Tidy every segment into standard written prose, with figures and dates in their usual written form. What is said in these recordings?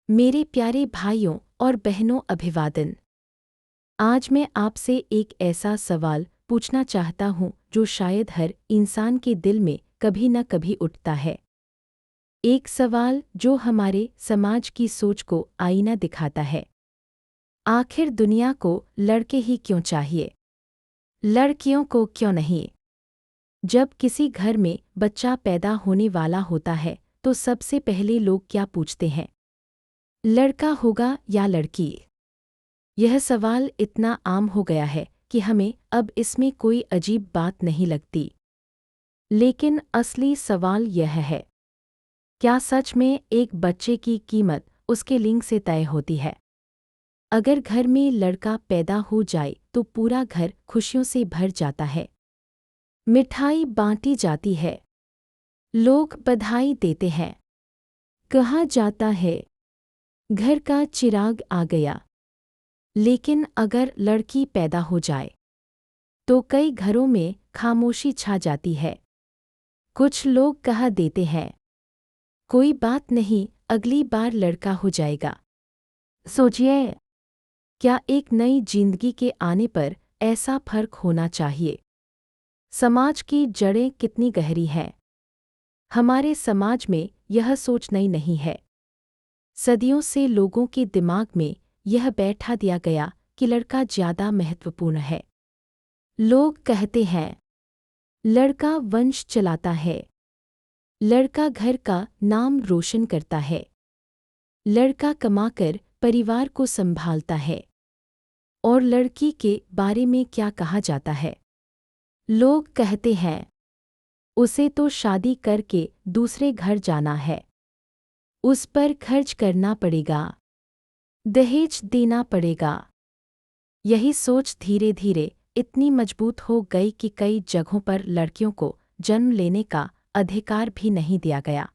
मेरे प्यारे भाइयों और बहनों, अभिवादन। आज मैं आपसे एक ऐसा सवाल पूछना चाहता हूँ जो शायद हर इंसान के दिल में कभी न कभी उठता है। एक सवाल जो हमारे समाज की सोच को आईना दिखाता है। आखिर दुनिया को लड़के ही क्यों चाहिए? लड़कियों को क्यों नहीं? जब किसी घर में बच्चा पैदा होने वाला होता है तो सबसे पहले लोग क्या पूछते हैं? लड़का होगा या लड़की? यह सवाल इतना आम हो गया है कि हमें अब इसमें कोई अजीब बात नहीं लगती। लेकिन असली सवाल यह है, क्या सच में एक बच्चे की कीमत उसके लिंग से तय होती है? अगर घर में लड़का पैदा हो जाए तो पूरा घर खुशियों से भर जाता है। मिठाई बांटी जाती है, लोग बधाई देते हैं। कहा जाता है, घर का चिराग आ गया। लेकिन अगर लड़की पैदा हो जाए तो कई घरों में खामोशी छा जाती है। कुछ लोग कह देते हैं, कोई बात नहीं, अगली बार लड़का हो जाएगा। सोचिए, क्या एक नई जिंदगी के आने पर ऐसा फर्क होना चाहिए? समाज की जड़ें कितनी गहरी हैं। हमारे समाज में यह सोच नई नहीं है। सदियों से लोगों के दिमाग में यह बैठा दिया गया कि लड़का ज़्यादा महत्वपूर्ण है। लोग कहते हैं, लड़का वंश चलाता है, लड़का घर का नाम रोशन करता है, लड़का कमाकर परिवार को संभालता है। और लड़की के बारे में क्या कहा जाता है? लोग कहते हैं, उसे तो शादी करके दूसरे घर जाना है, उस पर खर्च करना पड़ेगा, दहेज देना पड़ेगा। यही सोच धीरे धीरे इतनी मजबूत हो गई कि कई जगहों पर लड़कियों को जन्म लेने का अधिकार भी नहीं दिया गया।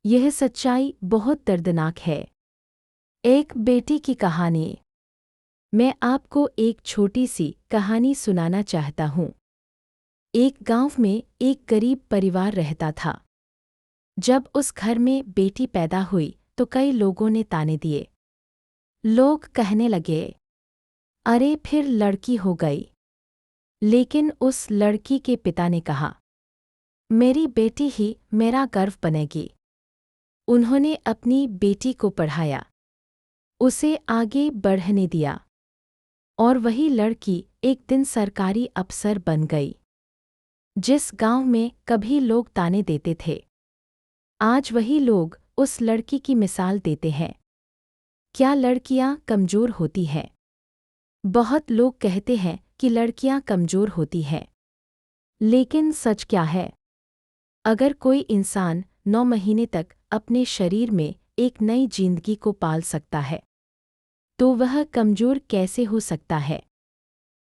यह सच्चाई बहुत दर्दनाक है। एक बेटी की कहानी। मैं आपको एक छोटी सी कहानी सुनाना चाहता हूँ। एक गांव में एक गरीब परिवार रहता था। जब उस घर में बेटी पैदा हुई तो कई लोगों ने ताने दिए। लोग कहने लगे, अरे फिर लड़की हो गई। लेकिन उस लड़की के पिता ने कहा, मेरी बेटी ही मेरा गर्व बनेगी। उन्होंने अपनी बेटी को पढ़ाया, उसे आगे बढ़ने दिया। और वही लड़की एक दिन सरकारी अफसर बन गई। जिस गांव में कभी लोग ताने देते थे, आज वही लोग उस लड़की की मिसाल देते हैं। क्या लड़कियां कमजोर होती हैं? बहुत लोग कहते हैं कि लड़कियां कमजोर होती हैं। लेकिन सच क्या है? अगर कोई इंसान 9 महीने तक अपने शरीर में एक नई जिंदगी को पाल सकता है, तो वह कमजोर कैसे हो सकता है?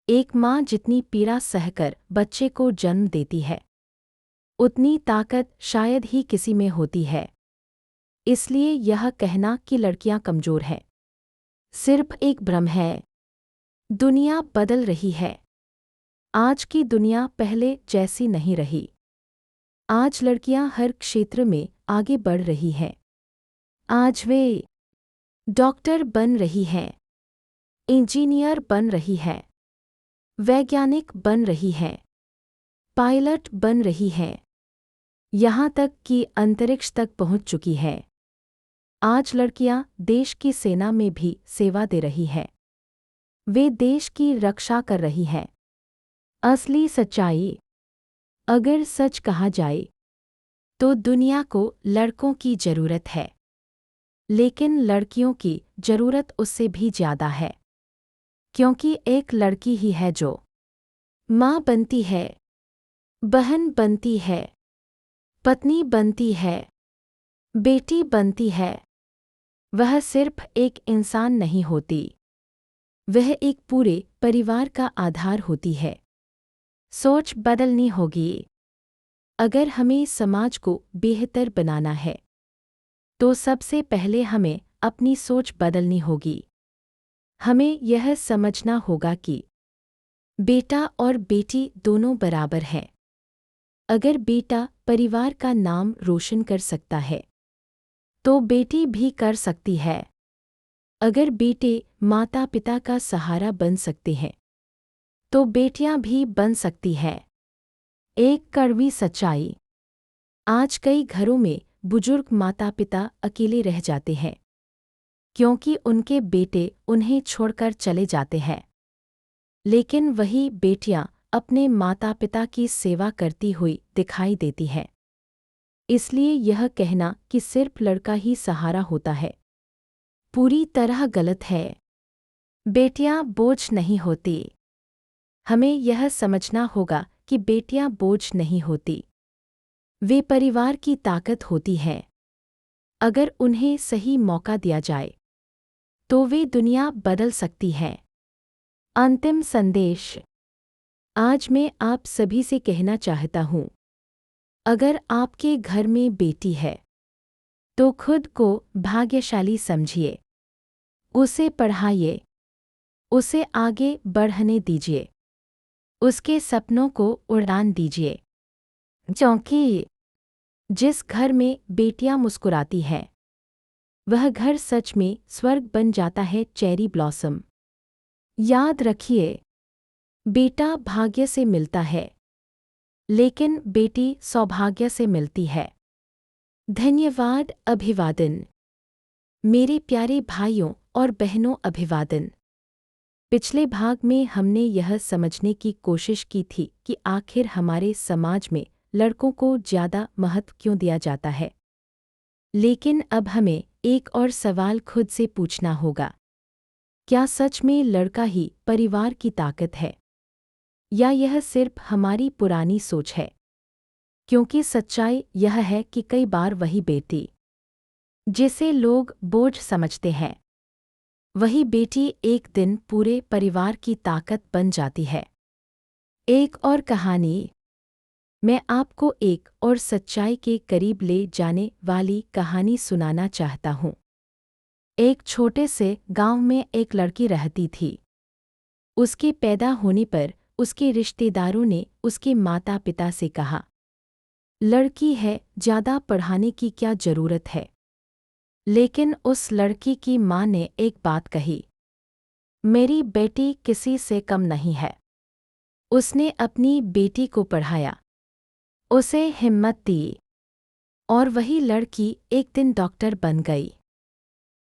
एक माँ जितनी पीड़ा सहकर बच्चे को जन्म देती है, उतनी ताकत शायद ही किसी में होती है। इसलिए यह कहना कि लड़कियां कमजोर हैं, सिर्फ एक भ्रम है। दुनिया बदल रही है। आज की दुनिया पहले जैसी नहीं रही। आज लड़कियां हर क्षेत्र में आगे बढ़ रही हैं। आज वे डॉक्टर बन रही हैं, इंजीनियर बन रही हैं, वैज्ञानिक बन रही हैं, पायलट बन रही हैं, यहाँ तक कि अंतरिक्ष तक पहुँच चुकी है। आज लड़कियां देश की सेना में भी सेवा दे रही हैं। वे देश की रक्षा कर रही हैं। असली सच्चाई, अगर सच कहा जाए तो दुनिया को लड़कों की जरूरत है, लेकिन लड़कियों की जरूरत उससे भी ज्यादा है। क्योंकि एक लड़की ही है जो माँ बनती है, बहन बनती है, पत्नी बनती है, बेटी बनती है। वह सिर्फ एक इंसान नहीं होती, वह एक पूरे परिवार का आधार होती है। सोच बदलनी होगी। अगर हमें समाज को बेहतर बनाना है, तो सबसे पहले हमें अपनी सोच बदलनी होगी। हमें यह समझना होगा कि बेटा और बेटी दोनों बराबर हैं। अगर बेटा परिवार का नाम रोशन कर सकता है, तो बेटी भी कर सकती है। अगर बेटे माता पिता का सहारा बन सकते हैं तो बेटियां भी बन सकती हैं। एक कड़वी सच्चाई। आज कई घरों में बुजुर्ग माता पिता अकेले रह जाते हैं क्योंकि उनके बेटे उन्हें छोड़कर चले जाते हैं। लेकिन वही बेटियां अपने माता पिता की सेवा करती हुई दिखाई देती हैं। इसलिए यह कहना कि सिर्फ लड़का ही सहारा होता है पूरी तरह गलत है। बेटियां बोझ नहीं होती। हमें यह समझना होगा कि बेटियां बोझ नहीं होती, वे परिवार की ताकत होती हैं। अगर उन्हें सही मौका दिया जाए तो वे दुनिया बदल सकती हैं। अंतिम संदेश। आज मैं आप सभी से कहना चाहता हूँ, अगर आपके घर में बेटी है तो खुद को भाग्यशाली समझिए। उसे पढ़ाइए, उसे आगे बढ़ने दीजिए, उसके सपनों को उड़ान दीजिए। क्योंकि जिस घर में बेटियां मुस्कुराती हैं वह घर सच में स्वर्ग बन जाता है। Cherry blossom. याद रखिए, बेटा भाग्य से मिलता है लेकिन बेटी सौभाग्य से मिलती है। धन्यवाद। अभिवादन मेरे प्यारे भाइयों और बहनों, अभिवादन। पिछले भाग में हमने यह समझने की कोशिश की थी कि आखिर हमारे समाज में लड़कों को ज़्यादा महत्व क्यों दिया जाता है। लेकिन अब हमें एक और सवाल खुद से पूछना होगा, क्या सच में लड़का ही परिवार की ताकत है या यह सिर्फ हमारी पुरानी सोच है? क्योंकि सच्चाई यह है कि कई बार वही बेटी जिसे लोग बोझ समझते हैं, वही बेटी एक दिन पूरे परिवार की ताकत बन जाती है। एक और कहानी। मैं आपको एक और सच्चाई के करीब ले जाने वाली कहानी सुनाना चाहता हूँ। एक छोटे से गांव में एक लड़की रहती थी। उसके पैदा होने पर उसके रिश्तेदारों ने उसके माता पिता से कहा, लड़की है, ज़्यादा पढ़ाने की क्या ज़रूरत है। लेकिन उस लड़की की माँ ने एक बात कही, मेरी बेटी किसी से कम नहीं है। उसने अपनी बेटी को पढ़ाया, उसे हिम्मत दी और वही लड़की एक दिन डॉक्टर बन गई।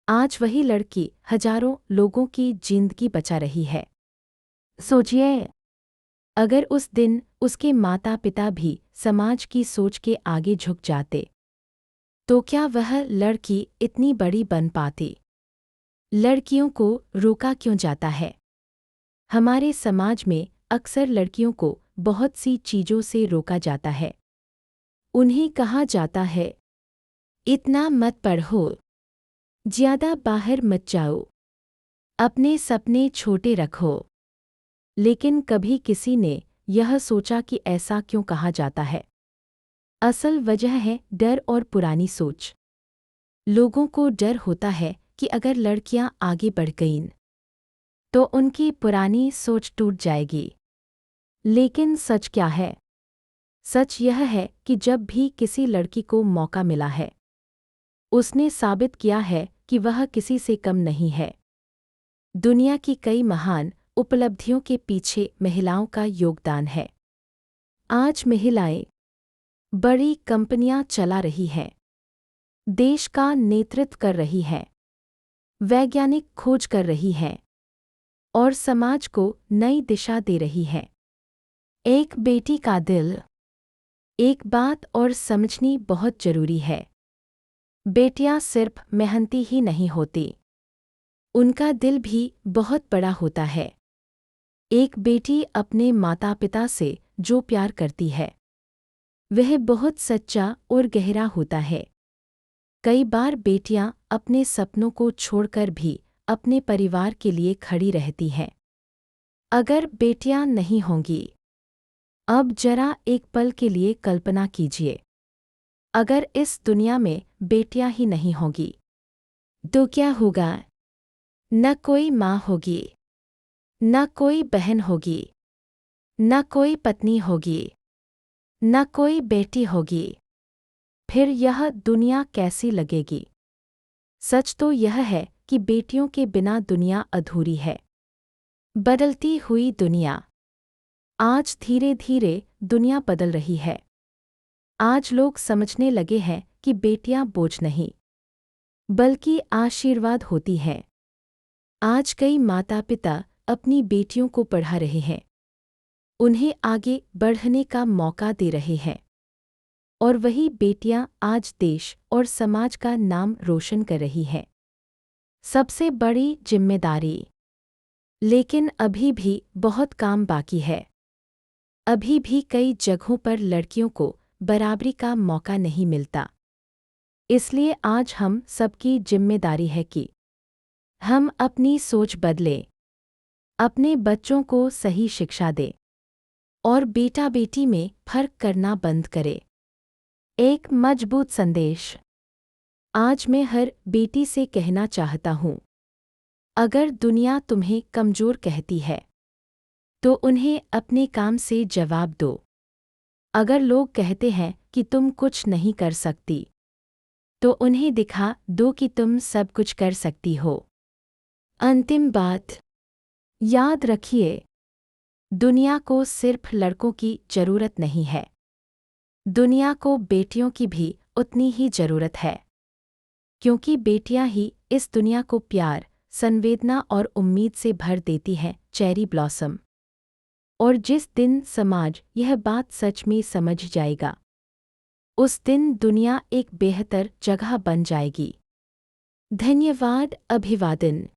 आज वही लड़की हजारों लोगों की जिंदगी बचा रही है। सोचिए, अगर उस दिन उसके माता पिता भी समाज की सोच के आगे झुक जाते तो क्या वह लड़की इतनी बड़ी बन पाती? लड़कियों को रोका क्यों जाता है? हमारे समाज में अक्सर लड़कियों को बहुत सी चीज़ों से रोका जाता है। उन्हें कहा जाता है, इतना मत पढ़ो, ज़्यादा बाहर मत जाओ, अपने सपने छोटे रखो। लेकिन कभी किसी ने यह सोचा कि ऐसा क्यों कहा जाता है? असल वजह है डर और पुरानी सोच। लोगों को डर होता है कि अगर लड़कियां आगे बढ़ गईं तो उनकी पुरानी सोच टूट जाएगी। लेकिन सच क्या है? सच यह है कि जब भी किसी लड़की को मौका मिला है, उसने साबित किया है कि वह किसी से कम नहीं है। दुनिया की कई महान उपलब्धियों के पीछे महिलाओं का योगदान है। आज महिलाएं बड़ी कंपनियां चला रही हैं, देश का नेतृत्व कर रही हैं, वैज्ञानिक खोज कर रही हैं और समाज को नई दिशा दे रही हैं। एक बेटी का दिल। एक बात और समझनी बहुत जरूरी है, बेटियां सिर्फ मेहनती ही नहीं होती, उनका दिल भी बहुत बड़ा होता है। एक बेटी अपने माता पिता से जो प्यार करती है वह बहुत सच्चा और गहरा होता है। कई बार बेटियां अपने सपनों को छोड़कर भी अपने परिवार के लिए खड़ी रहती हैं। अगर बेटियां नहीं होंगी, अब जरा एक पल के लिए कल्पना कीजिए, अगर इस दुनिया में बेटियां ही नहीं होंगी तो क्या होगा? न कोई माँ होगी, न कोई बहन होगी, न कोई पत्नी होगी, न कोई बेटी होगी। फिर यह दुनिया कैसी लगेगी? सच तो यह है कि बेटियों के बिना दुनिया अधूरी है। बदलती हुई दुनिया। आज धीरे धीरे दुनिया बदल रही है। आज लोग समझने लगे हैं कि बेटियां बोझ नहीं, बल्कि आशीर्वाद होती हैं। आज कई माता पिता अपनी बेटियों को पढ़ा रहे हैं, उन्हें आगे बढ़ने का मौका दे रहे हैं। और वही बेटियां आज देश और समाज का नाम रोशन कर रही हैं। सबसे बड़ी जिम्मेदारी। लेकिन अभी भी बहुत काम बाकी है। अभी भी कई जगहों पर लड़कियों को बराबरी का मौका नहीं मिलता। इसलिए आज हम सबकी जिम्मेदारी है कि हम अपनी सोच बदलें, अपने बच्चों को सही शिक्षा दें और बेटा बेटी में फर्क करना बंद करें। एक मजबूत संदेश। आज मैं हर बेटी से कहना चाहता हूँ, अगर दुनिया तुम्हें कमज़ोर कहती है तो उन्हें अपने काम से जवाब दो। अगर लोग कहते हैं कि तुम कुछ नहीं कर सकती, तो उन्हें दिखा दो कि तुम सब कुछ कर सकती हो। अंतिम बात, याद रखिए, दुनिया को सिर्फ लड़कों की जरूरत नहीं है, दुनिया को बेटियों की भी उतनी ही जरूरत है। क्योंकि बेटियां ही इस दुनिया को प्यार, संवेदना और उम्मीद से भर देती हैं। Cherry blossom. और जिस दिन समाज यह बात सच में समझ जाएगा, उस दिन दुनिया एक बेहतर जगह बन जाएगी। धन्यवाद। अभिवादन।